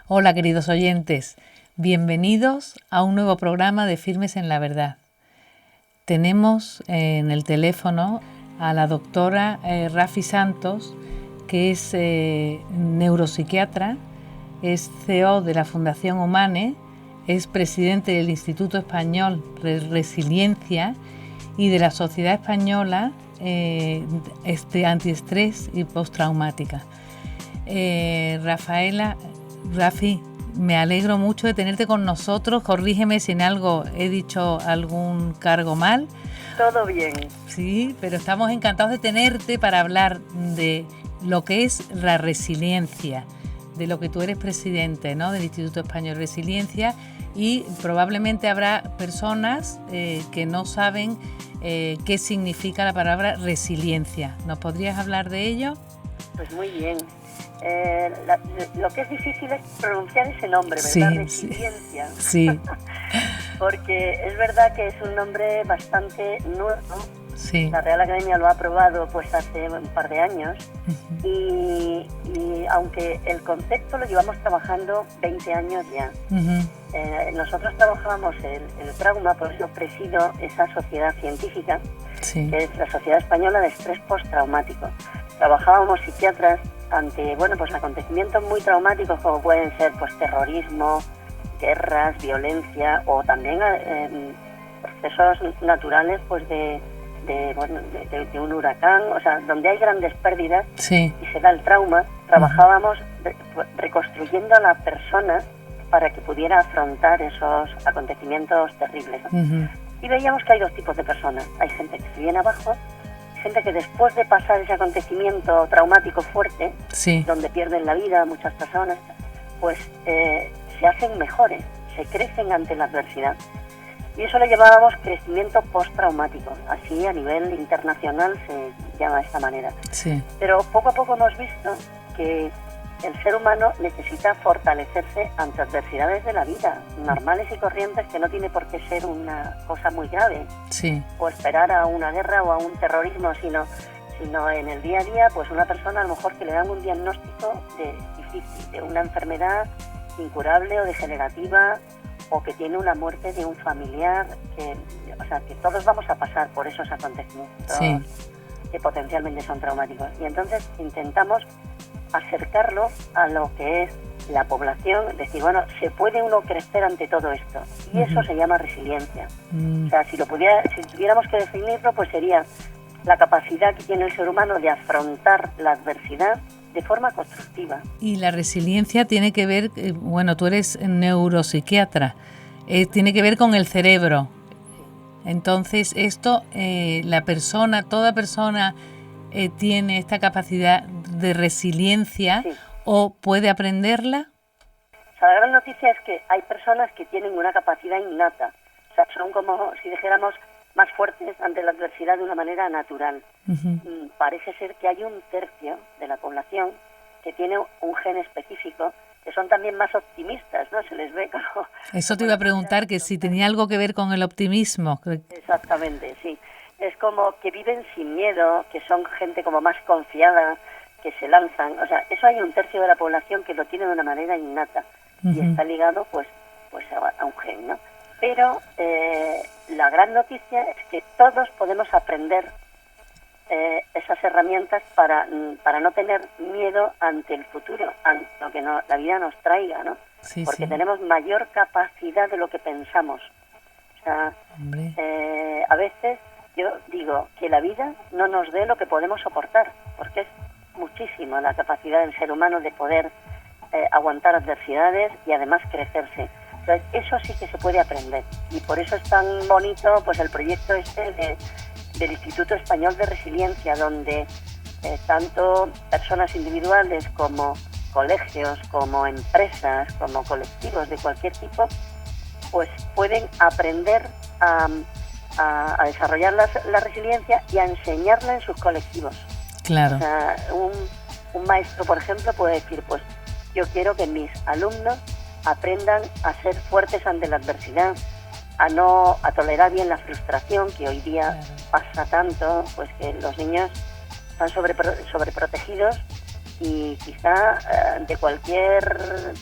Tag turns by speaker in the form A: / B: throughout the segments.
A: Hola queridos oyentes, bienvenidos a un nuevo programa de Firmes en la Verdad. Tenemos en el teléfono a la doctora Rafi Santos, que es neuropsiquiatra, es CEO de la Fundación Humane, es presidente del Instituto Español de Resiliencia y de la Sociedad Española Antiestrés y Postraumática. Rafi, me alegro mucho de tenerte con nosotros. Corrígeme si en algo he dicho algún cargo mal.
B: Todo bien.
A: Sí, pero estamos encantados de tenerte para hablar de lo que es la resiliencia, de lo que tú eres presidente, ¿no?, del Instituto Español de Resiliencia, y probablemente habrá personas que no saben qué significa la palabra resiliencia. ¿Nos podrías hablar de ello?
B: Pues muy bien. Lo que es difícil es pronunciar ese nombre, ¿verdad?
A: Sí,
B: Resiliencia.
A: Sí.
B: Porque es verdad que es un nombre bastante nuevo.
A: Sí.
B: La Real Academia lo ha aprobado pues hace un par de años.
A: Uh-huh.
B: Y aunque el concepto lo llevamos trabajando 20 años ya. Uh-huh. Nosotros trabajamos el trauma, por eso presido esa sociedad científica, sí, que es la Sociedad Española de Estrés Postraumático. Trabajábamos psiquiatras ante pues acontecimientos muy traumáticos, como pueden ser pues terrorismo, guerras, violencia, o también procesos naturales pues de un huracán, o sea, donde hay grandes pérdidas, sí, y se da el trauma. Trabajábamos reconstruyendo a la persona para que pudiera afrontar esos acontecimientos terribles, ¿no? Uh-huh. Y veíamos que hay dos tipos de personas. Hay gente que se viene abajo, gente que después de pasar ese acontecimiento traumático fuerte, sí, donde pierden la vida muchas personas, pues se hacen mejores, se crecen ante la adversidad. Y eso lo llamábamos crecimiento postraumático, así a nivel internacional se llama de esta manera. Sí. Pero poco a poco hemos visto que el ser humano necesita fortalecerse ante adversidades de la vida, normales y corrientes, que no tiene por qué ser una cosa muy grave, sí, o esperar a una guerra o a un terrorismo, sino en el día a día, pues una persona a lo mejor que le dan un diagnóstico difícil, de una enfermedad incurable o degenerativa, o que tiene una muerte de un familiar, que todos vamos a pasar por esos acontecimientos, sí, que potencialmente son traumáticos. Y entonces intentamos acercarlo a lo que es la población, decir, se puede uno crecer ante todo esto, y eso se llama resiliencia. O sea, si tuviéramos que definirlo, pues sería la capacidad que tiene el ser humano de afrontar la adversidad de forma constructiva.
A: Y la resiliencia tiene que ver, tú eres neuropsiquiatra, tiene que ver con el cerebro. Entonces esto, toda persona tiene esta capacidad de resiliencia, sí, o puede aprenderla.
B: O sea, la gran noticia es que hay personas que tienen una capacidad innata, o sea, son como si dijéramos más fuertes ante la adversidad de una manera natural. Uh-huh. Parece ser que hay un tercio de la población que tiene un gen específico, que son también más optimistas, ¿no? Se les ve como...
A: Eso te iba a preguntar, que si tenía algo que ver con el optimismo.
B: Exactamente, sí. Es como que viven sin miedo, que son gente como más confiada, que se lanzan. O sea, eso hay un tercio de la población que lo tiene de una manera innata. Uh-huh. Y está ligado pues a un gen, ¿no? Pero la gran noticia es que todos podemos aprender esas herramientas para no tener miedo ante el futuro, ante lo que la vida nos traiga, ¿no? Sí, porque sí, tenemos mayor capacidad de lo que pensamos. O sea, a veces yo digo que la vida no nos dé lo que podemos soportar, porque es muchísimo la capacidad del ser humano de poder aguantar adversidades y además crecerse. Entonces, eso sí que se puede aprender, y por eso es tan bonito pues el proyecto del Instituto Español de Resiliencia, donde tanto personas individuales como colegios, como empresas, como colectivos de cualquier tipo, pues pueden aprender a desarrollar la resiliencia y a enseñarla en sus colectivos.
A: Claro.
B: O sea, un maestro, por ejemplo, puede decir, pues yo quiero que mis alumnos aprendan a ser fuertes ante la adversidad, a tolerar bien la frustración, que hoy día pasa tanto, pues que los niños están sobreprotegidos y quizá de cualquier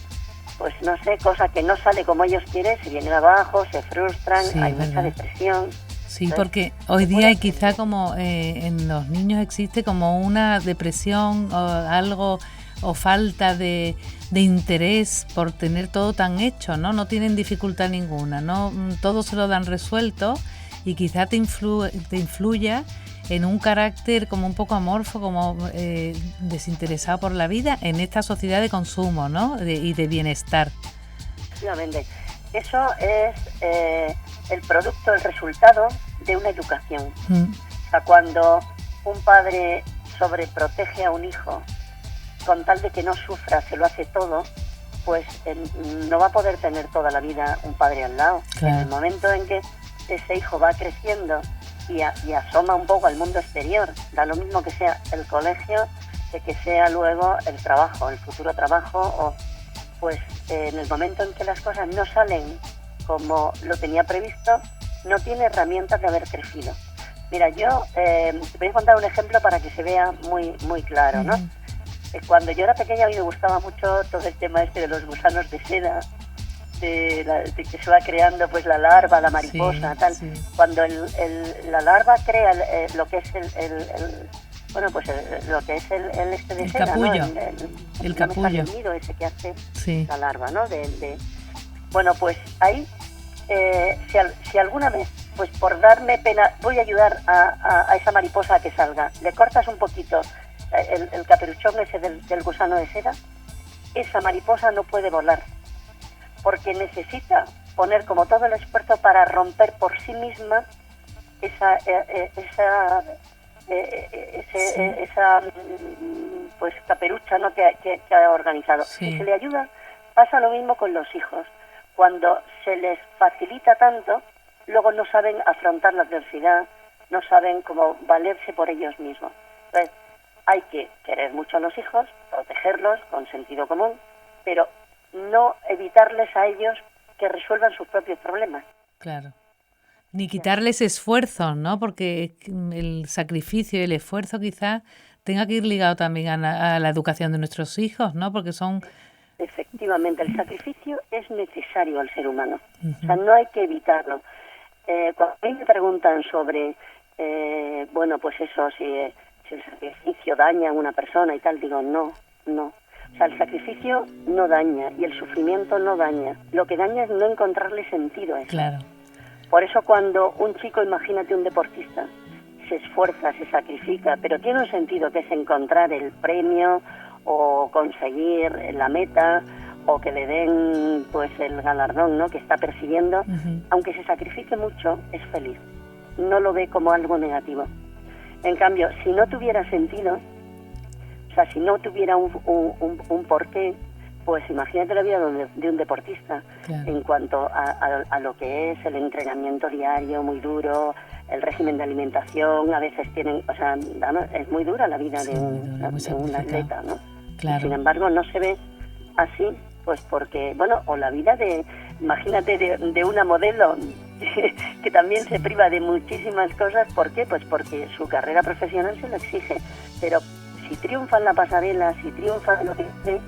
B: pues no sé, cosa que no sale como ellos quieren, se vienen abajo, se frustran,
A: Sí,
B: hay
A: es
B: mucha
A: verdad.
B: depresión.
A: Sí,
B: Entonces,
A: porque hoy día hay quizá como en los niños existe como una depresión o algo o falta de interés por tener todo tan hecho, ¿no? No tienen dificultad ninguna, ¿no? Todo se lo dan resuelto y quizá te influya en un carácter como un poco amorfo, como desinteresado por la vida en esta sociedad de consumo, ¿no? Y de bienestar.
B: efectivamente, eso es el producto, el resultado de una educación. O sea, cuando un padre sobreprotege a un hijo con tal de que no sufra, se lo hace todo, pues no va a poder tener toda la vida un padre al lado.
A: Claro.
B: En el momento en que ese hijo va creciendo y asoma un poco al mundo exterior, da lo mismo que sea el colegio que sea luego el trabajo, el futuro trabajo, o pues en el momento en que las cosas no salen como lo tenía previsto, no tiene herramientas de haber crecido. Mira, yo te voy a contar un ejemplo para que se vea muy claro, ¿no? Cuando yo era pequeña a mí me gustaba mucho todo el tema de los gusanos de seda, de que se va creando pues la larva, la mariposa,
A: sí,
B: tal.
A: Sí.
B: Cuando la larva crea lo que es lo que es el este de
A: el
B: seda,
A: capullo,
B: ¿no?
A: el capullo.
B: El nido ese que hace
A: Sí.
B: la larva, ¿no? Bueno, pues ahí, si alguna vez, pues por darme pena, voy a ayudar a esa mariposa a que salga, le cortas un poquito el caperuchón ese del gusano de seda, esa mariposa no puede volar, porque necesita poner como todo el esfuerzo para romper por sí misma esa pues caperucha, ¿no? que ha organizado.
A: Sí.
B: Si se le ayuda, pasa lo mismo con los hijos. Cuando se les facilita tanto, luego no saben afrontar la adversidad, no saben cómo valerse por ellos mismos. Entonces, hay que querer mucho a los hijos, protegerlos con sentido común, pero no evitarles a ellos que resuelvan sus propios problemas.
A: Claro. Ni quitarles esfuerzos, ¿no? Porque el sacrificio y el esfuerzo quizás tenga que ir ligado también a la educación de nuestros hijos, ¿no? Porque son...
B: Efectivamente, el sacrificio es necesario al ser humano. O sea, no hay que evitarlo. Cuando a mí me preguntan sobre, pues eso, si el sacrificio daña a una persona y tal, digo, no. O sea, el sacrificio no daña y el sufrimiento no daña. Lo que daña es no encontrarle sentido a eso.
A: Claro.
B: Por eso cuando un chico, imagínate un deportista, se esfuerza, se sacrifica, pero tiene un sentido que es encontrar el premio o conseguir la meta o que le den pues el galardón, ¿no? que está persiguiendo, aunque se sacrifique mucho, es feliz. No lo ve como algo negativo. En cambio, si no tuviera sentido, o sea, si no tuviera un porqué, pues imagínate la vida de un deportista, claro, en cuanto a lo que es el entrenamiento diario muy duro, el régimen de alimentación, a veces es muy dura la vida de un atleta, ¿no? Claro. Y sin embargo no se ve así, pues porque, o la vida imagínate de una modelo que también se priva de muchísimas cosas. ¿Por qué? Pues porque su carrera profesional se lo exige, pero si triunfa en la pasarela, si triunfa en lo que hace,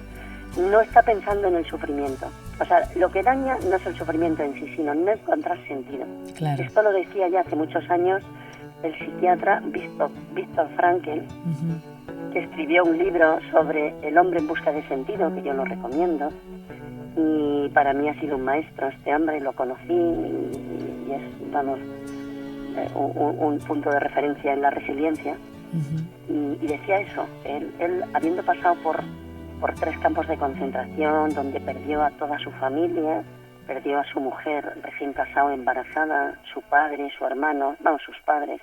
B: no está pensando en el sufrimiento. O sea, lo que daña no es el sufrimiento en sí, sino no encontrar sentido.
A: Claro.
B: Esto lo decía ya hace muchos años el psiquiatra Viktor Frankl, que escribió un libro sobre el hombre en busca de sentido, que yo lo recomiendo. Y para mí ha sido un maestro este hombre, lo conocí y es, un punto de referencia en la resiliencia. Y decía eso, él habiendo pasado por 3 campos de concentración, donde perdió a toda su familia, perdió a su mujer recién casada, embarazada, su padre, su hermano, sus padres,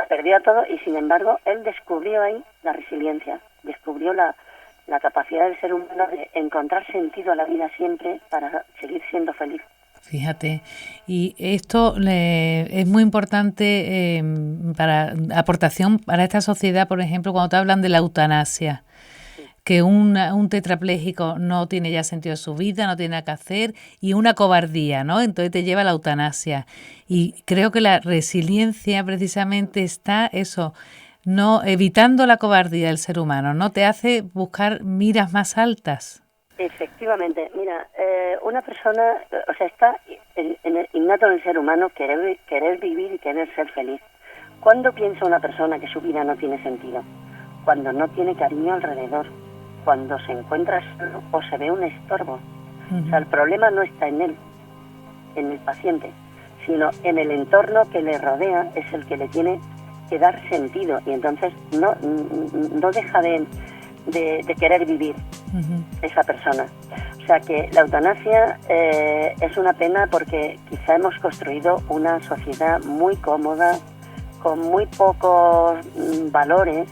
B: perdió a todo, y sin embargo él descubrió ahí la resiliencia, descubrió la capacidad del ser humano de encontrar sentido a la vida siempre para seguir siendo feliz.
A: Fíjate, y esto es muy importante para aportación para esta sociedad, por ejemplo, cuando te hablan de la eutanasia, que un tetrapléjico no tiene ya sentido de su vida, no tiene nada que hacer, y una cobardía, ¿no? Entonces te lleva a la eutanasia. Y creo que la resiliencia precisamente está no evitando la cobardía del ser humano, ¿no? Te hace buscar miras más altas.
B: Efectivamente, mira, una persona, o sea, está innato en el ser humano querer vivir y querer ser feliz. ¿Cuándo piensa una persona que su vida no tiene sentido? Cuando no tiene cariño alrededor, cuando se encuentra solo o se ve un estorbo. O sea, el problema no está en él, en el paciente, sino en el entorno que le rodea, es el que le tiene que dar sentido, y entonces no deja de querer vivir esa persona. O sea que la eutanasia es una pena porque quizá hemos construido una sociedad muy cómoda, con muy pocos valores,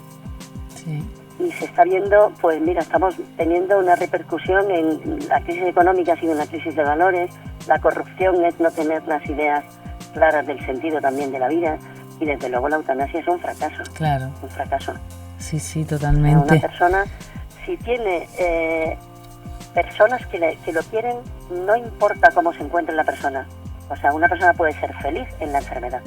A: Sí.
B: y se está viendo, pues mira, estamos teniendo una repercusión en la crisis económica, ha sido una crisis de valores, la corrupción es no tener las ideas claras del sentido también de la vida, y desde luego la eutanasia es un fracaso.
A: Claro.
B: Un fracaso.
A: Sí, totalmente.
B: Una persona, si tiene personas que lo quieren, no importa cómo se encuentre la persona. O sea, una persona puede ser feliz en la enfermedad.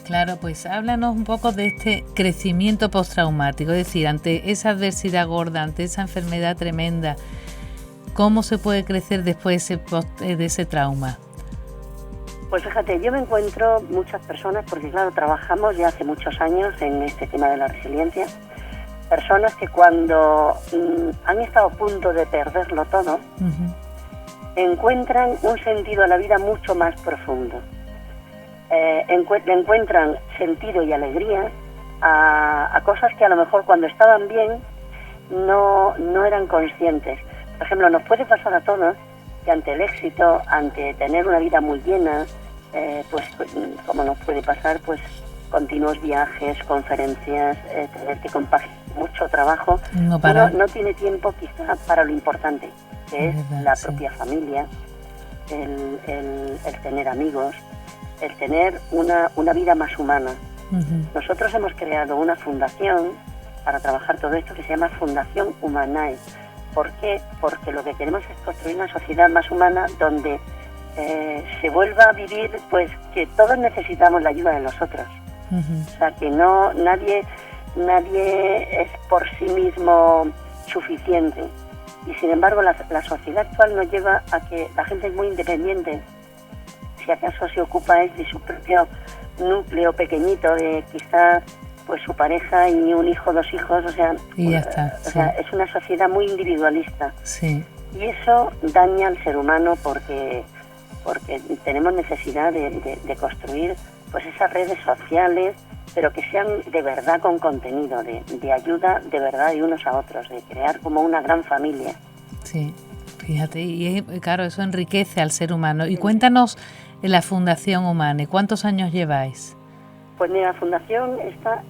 A: Claro, pues háblanos un poco de este crecimiento postraumático, es decir, ante esa adversidad gorda, ante esa enfermedad tremenda, ¿cómo se puede crecer después de ese trauma?
B: Pues fíjate, yo me encuentro muchas personas, porque claro, trabajamos ya hace muchos años en este tema de la resiliencia, personas que cuando han estado a punto de perderlo todo, encuentran un sentido a la vida mucho más profundo. Encuentran sentido y alegría a cosas que a lo mejor cuando estaban bien no eran conscientes. Por ejemplo, nos puede pasar a todos que ante el éxito, ante tener una vida muy llena, pues como nos puede pasar, pues continuos viajes, conferencias, tener que compaginar mucho trabajo, uno no tiene tiempo quizá para lo importante, que es la propia familia, el tener amigos, el tener una vida más humana. Nosotros hemos creado una fundación para trabajar todo esto que se llama Fundación Humanae. ¿Por qué? Porque lo que queremos es construir una sociedad más humana donde se vuelva a vivir, pues que todos necesitamos la ayuda de los otros. O sea, que nadie es por sí mismo suficiente. Y sin embargo la sociedad actual nos lleva a que la gente es muy independiente. Si acaso se ocupa es de su propio núcleo pequeñito, de quizá pues su pareja y un hijo, 2 hijos, o sea,
A: y ya está,
B: o sea, es una sociedad muy individualista.
A: Sí.
B: Y eso daña al ser humano porque tenemos necesidad de construir pues esas redes sociales, pero que sean de verdad con contenido, de ayuda de verdad de unos a otros, de crear como una gran familia.
A: Sí, fíjate, y claro, eso enriquece al ser humano. Y cuéntanos la Fundación Humanae, ¿cuántos años lleváis?
B: Pues mira, la fundación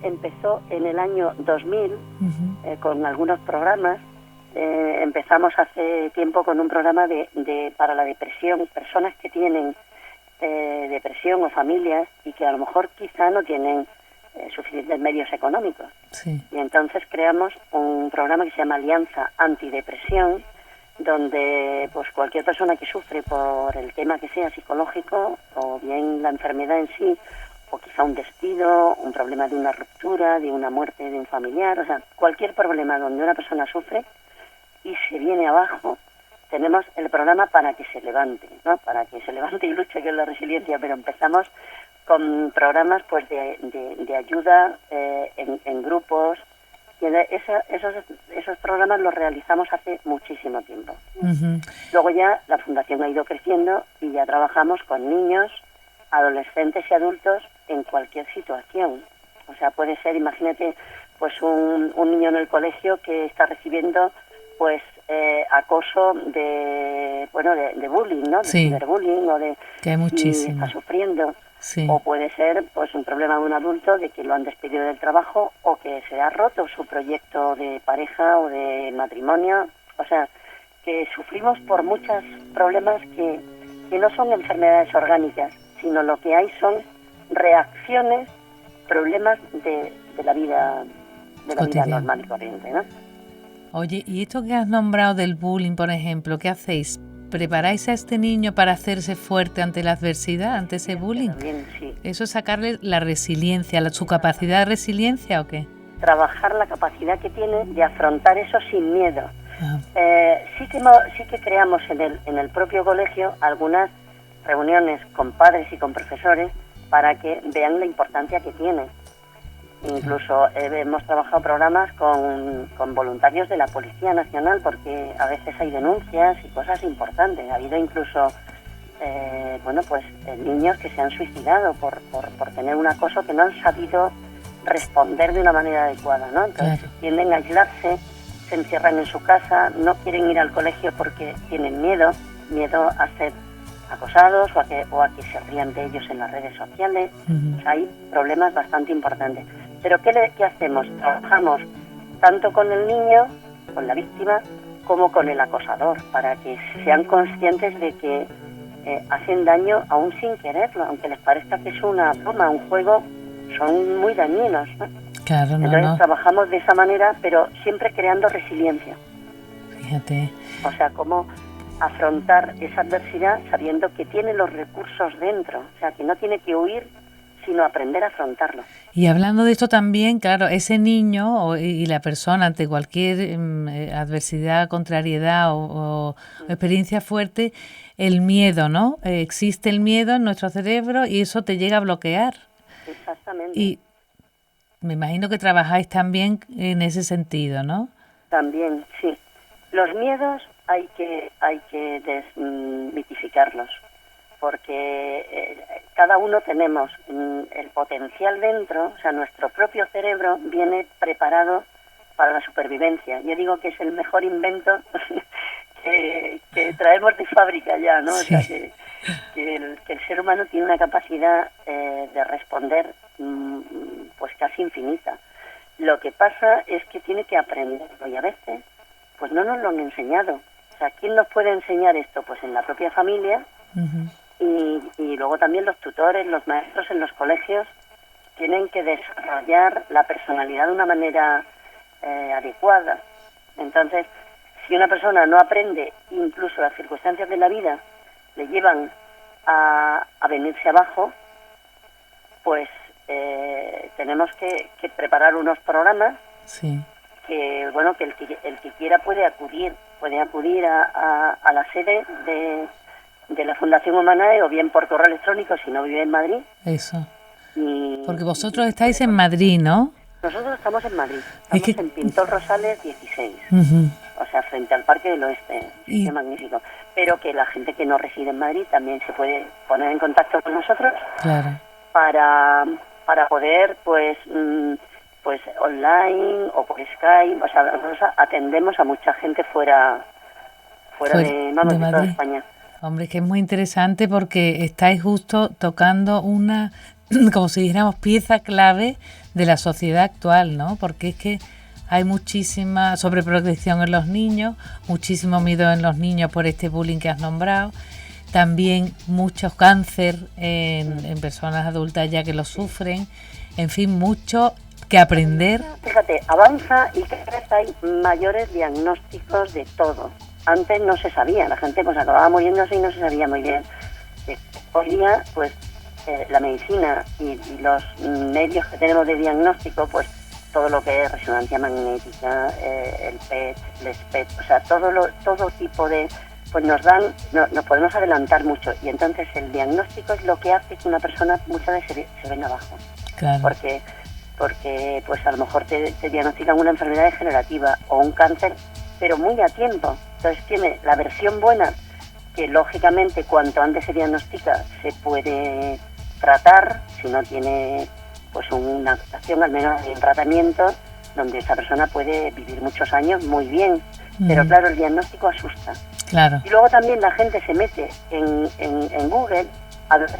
B: empezó en el año 2000 con algunos programas. Empezamos hace tiempo con un programa para la depresión, personas que tienen depresión o familias y que a lo mejor quizá no tienen suficientes medios económicos.
A: Sí.
B: Y entonces creamos un programa que se llama Alianza Antidepresión, donde pues cualquier persona que sufre por el tema que sea psicológico o bien la enfermedad en sí, o quizá un despido, un problema de una ruptura, de una muerte de un familiar, o sea, cualquier problema donde una persona sufre y se viene abajo, tenemos el programa para que se levante, ¿no? Para que se levante y luche, que es la resiliencia, pero empezamos con programas pues de ayuda en grupos, y esos programas los realizamos hace muchísimo tiempo. Luego ya la fundación ha ido creciendo y ya trabajamos con niños, adolescentes y adultos en cualquier situación. O sea, puede ser, imagínate, pues un niño en el colegio que está recibiendo pues acoso de bullying, ¿no? De ciberbullying, o de
A: que hay muchísimo.
B: Y está sufriendo.
A: Sí.
B: O puede ser pues un problema de un adulto de que lo han despedido del trabajo o que se ha roto su proyecto de pareja o de matrimonio. O sea, que sufrimos por muchos problemas que no son enfermedades orgánicas, sino lo que hay son reacciones, problemas de la vida normal y corriente, ¿no?
A: Oye, y esto que has nombrado del bullying, por ejemplo, ¿qué hacéis? ¿Preparáis a este niño para hacerse fuerte ante la adversidad, ante ese bullying?
B: Bien, sí.
A: ¿Eso es sacarle la resiliencia, su capacidad de resiliencia o qué?
B: Trabajar la capacidad que tiene de afrontar eso sin miedo. Sí que creamos en el propio colegio algunas reuniones con padres y con profesores para que vean la importancia que tiene. Incluso hemos trabajado programas con voluntarios de la Policía Nacional, porque a veces hay denuncias y cosas importantes. Ha habido incluso niños que se han suicidado por tener un acoso que no han sabido responder de una manera adecuada, ¿no? Entonces tienden a aislarse, se encierran en su casa, no quieren ir al colegio porque tienen miedo a ser acosados o a que se rían de ellos en las redes sociales. O sea, hay problemas bastante importantes. Pero ¿qué hacemos? Trabajamos tanto con el niño, con la víctima, como con el acosador, para que sean conscientes de que hacen daño aún sin quererlo, aunque les parezca que es una broma, un juego, son muy dañinos, ¿no?
A: Claro,
B: Entonces trabajamos de esa manera, pero siempre creando resiliencia.
A: Fíjate.
B: O sea, cómo afrontar esa adversidad sabiendo que tiene los recursos dentro, o sea, que no tiene que huir, sino aprender a afrontarlo.
A: Y hablando de esto también, claro, ese niño y la persona ante cualquier adversidad, contrariedad o experiencia fuerte, el miedo, ¿no? Existe el miedo en nuestro cerebro y eso te llega a bloquear.
B: Exactamente.
A: Y me imagino que trabajáis también en ese sentido, ¿no?
B: También, sí. Los miedos hay que desmitificarlos, porque cada uno tenemos el potencial dentro, o sea, nuestro propio cerebro viene preparado para la supervivencia. Yo digo que es el mejor invento que traemos de fábrica ya, ¿no? Sí. O sea, que el ser humano tiene una capacidad de responder pues casi infinita. Lo que pasa es que tiene que aprenderlo y a veces pues no nos lo han enseñado. O sea, ¿quién nos puede enseñar esto? Pues en la propia familia. Y luego también los tutores, los maestros en los colegios tienen que desarrollar la personalidad de una manera adecuada. Entonces, si una persona no aprende, incluso las circunstancias de la vida le llevan a venirse abajo, pues tenemos que preparar unos programas que el que quiera puede acudir a la sede de la Fundación Humanae, o bien por correo electrónico si no vive en Madrid.
A: Eso. Porque vosotros estáis en Madrid, ¿no?
B: Nosotros estamos en Madrid, estamos en Pintor Rosales 16, o sea, frente al Parque del Oeste, qué magnífico. Pero que la gente que no reside en Madrid también se puede poner en contacto con nosotros,
A: claro,
B: para poder, pues online o por Skype, o sea, nosotros atendemos a mucha gente fuera de toda España.
A: Hombre, que es muy interesante porque estáis justo tocando una, como si dijéramos, pieza clave de la sociedad actual, ¿no? Porque es que hay muchísima sobreprotección en los niños, muchísimo miedo en los niños por este bullying que has nombrado, también mucho cáncer en personas adultas ya que lo sufren, en fin, mucho que aprender.
B: Fíjate, avanza y cada vez hay mayores diagnósticos de todo. Antes no se sabía, la gente pues acababa muriéndose y no se sabía muy bien. Hoy día, pues la medicina y los medios que tenemos de diagnóstico, pues todo lo que es resonancia magnética, el PET, el SPET, o sea, todo tipo de, pues nos podemos adelantar mucho, y entonces el diagnóstico es lo que hace que una persona muchas veces se venga abajo.
A: Claro.
B: Porque pues a lo mejor te diagnostican una enfermedad degenerativa o un cáncer, pero muy a tiempo. Entonces tiene la versión buena, que lógicamente cuanto antes se diagnostica se puede tratar, si no tiene pues una actuación, al menos un tratamiento donde esa persona puede vivir muchos años muy bien. Pero claro, el diagnóstico asusta.
A: Claro.
B: Y luego también la gente se mete en Google a ver,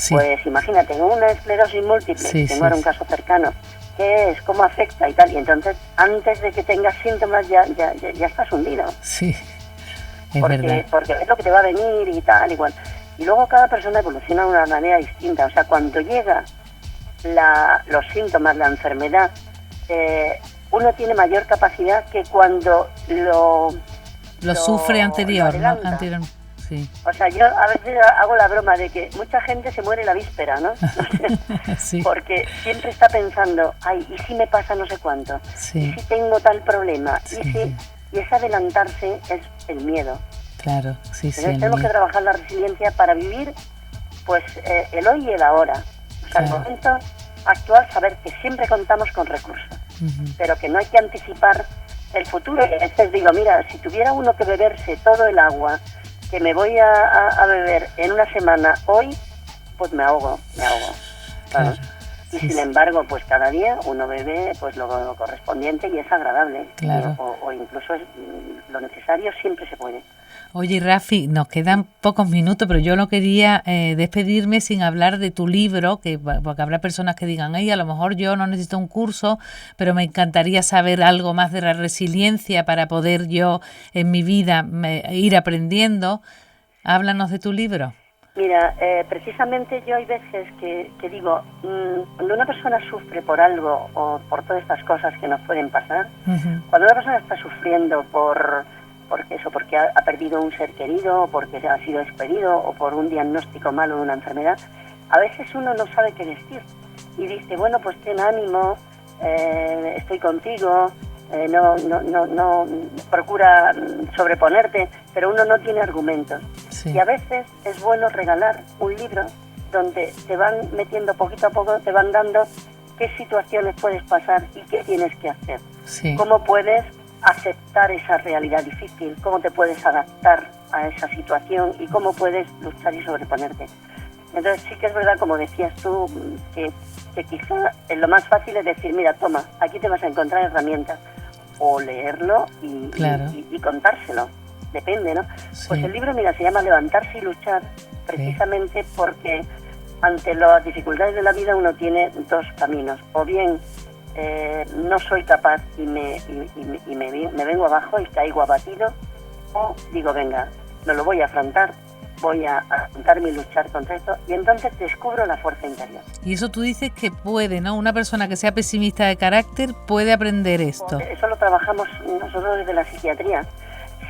B: pues imagínate, una esclerosis múltiple, tengo ahora un caso cercano, ¿qué es? ¿Cómo afecta? Y tal, y entonces antes de que tengas síntomas ya estás hundido.
A: Sí, es verdad.
B: Porque es lo que te va a venir y tal, igual. Y luego cada persona evoluciona de una manera distinta, o sea, cuando llega los síntomas, la enfermedad, uno tiene mayor capacidad que cuando lo
A: sufre anterior, ¿no? Sí.
B: O sea, yo a veces hago la broma de que mucha gente se muere la víspera, ¿no?
A: Sí.
B: Porque siempre está pensando, ay, ¿y si me pasa no sé cuánto?
A: Sí.
B: ¿Y si tengo tal problema?
A: Sí.
B: ¿Y si...? Y ese adelantarse es el miedo.
A: Claro, sí,
B: Entonces tenemos que trabajar la resiliencia para vivir pues el hoy y el ahora. O sea, el momento actual, saber que siempre contamos con recursos, pero que no hay que anticipar el futuro. Y a veces digo, mira, si tuviera uno que beberse todo el agua que me voy a beber en una semana hoy, pues me ahogo. Claro. Y sin embargo, pues cada día uno bebe pues lo correspondiente y es agradable.
A: Claro.
B: O incluso lo necesario siempre se puede.
A: Oye, Rafi, nos quedan pocos minutos, pero yo no quería despedirme sin hablar de tu libro, porque habrá personas que digan, a lo mejor yo no necesito un curso, pero me encantaría saber algo más de la resiliencia para poder yo en mi vida ir aprendiendo. Háblanos de tu libro.
B: Mira, precisamente yo hay veces que digo, cuando una persona sufre por algo o por todas estas cosas que nos pueden pasar, cuando una persona está sufriendo porque ha perdido un ser querido, o porque ha sido despedido, o por un diagnóstico malo de una enfermedad, a veces uno no sabe qué decir. Y dice, bueno, pues ten ánimo, estoy contigo, no procura sobreponerte, pero uno no tiene argumentos. Sí. Y a veces es bueno regalar un libro donde te van metiendo poquito a poco, te van dando qué situaciones puedes pasar y qué tienes que hacer. Sí. Cómo puedes aceptar esa realidad difícil, cómo te puedes adaptar a esa situación y cómo puedes luchar y sobreponerte. Entonces sí que es verdad, como decías tú, que quizá lo más fácil es decir, mira, toma, aquí te vas a encontrar herramientas, o leerlo y contárselo, depende, ¿no? Sí. Pues el libro, mira, se llama Levantarse y luchar, precisamente porque ante las dificultades de la vida uno tiene dos caminos, o bien no soy capaz y me vengo abajo y caigo abatido, o digo, venga, no lo voy a afrontar, voy a afrontarme y luchar contra esto, y entonces descubro la fuerza interior.
A: Y eso tú dices que puede, ¿no? Una persona que sea pesimista de carácter puede aprender esto.
B: Eso lo trabajamos nosotros desde la psiquiatría.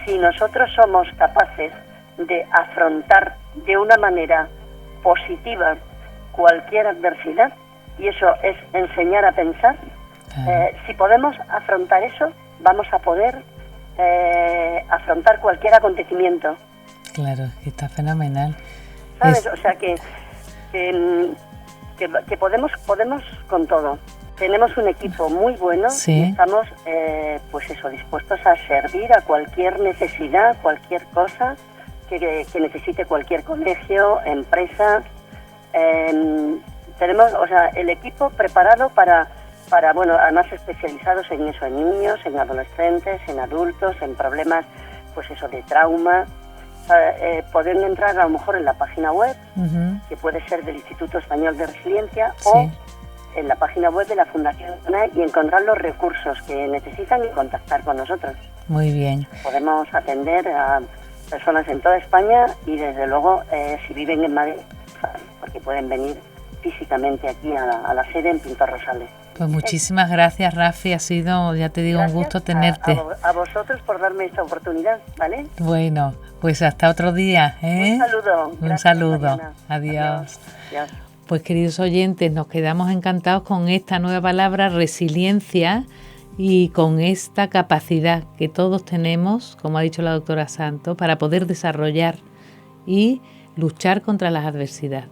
B: Si nosotros somos capaces de afrontar de una manera positiva cualquier adversidad, y eso es enseñar a pensar, si podemos afrontar eso, vamos a poder afrontar cualquier acontecimiento.
A: Claro, que está fenomenal.
B: ¿Sabes? O sea que podemos con todo. Tenemos un equipo muy bueno, sí. Y estamos dispuestos a servir a cualquier necesidad, cualquier cosa que necesite cualquier colegio, empresa. Tenemos, el equipo preparado para además especializados en eso, en niños, en adolescentes, en adultos, en problemas, de trauma. Pueden entrar a lo mejor en la página web, que puede ser del Instituto Español de Resiliencia, sí. O en la página web de la Fundación UNAE, y encontrar los recursos que necesitan y contactar con nosotros.
A: Muy bien.
B: Podemos atender a personas en toda España y desde luego si viven en Madrid, porque pueden venir físicamente aquí a la sede en Pintor Rosales.
A: Pues muchísimas gracias, Rafi, ha sido, ya te digo, gracias, un gusto tenerte.
B: A vosotros por darme esta oportunidad, ¿vale?
A: Bueno, pues hasta otro día, ¿eh?
B: Un saludo.
A: Un saludo. Mariana. Adiós.
B: Adiós.
A: Pues queridos oyentes, nos quedamos encantados con esta nueva palabra, resiliencia, y con esta capacidad que todos tenemos, como ha dicho la doctora Santos, para poder desarrollar y luchar contra las adversidades.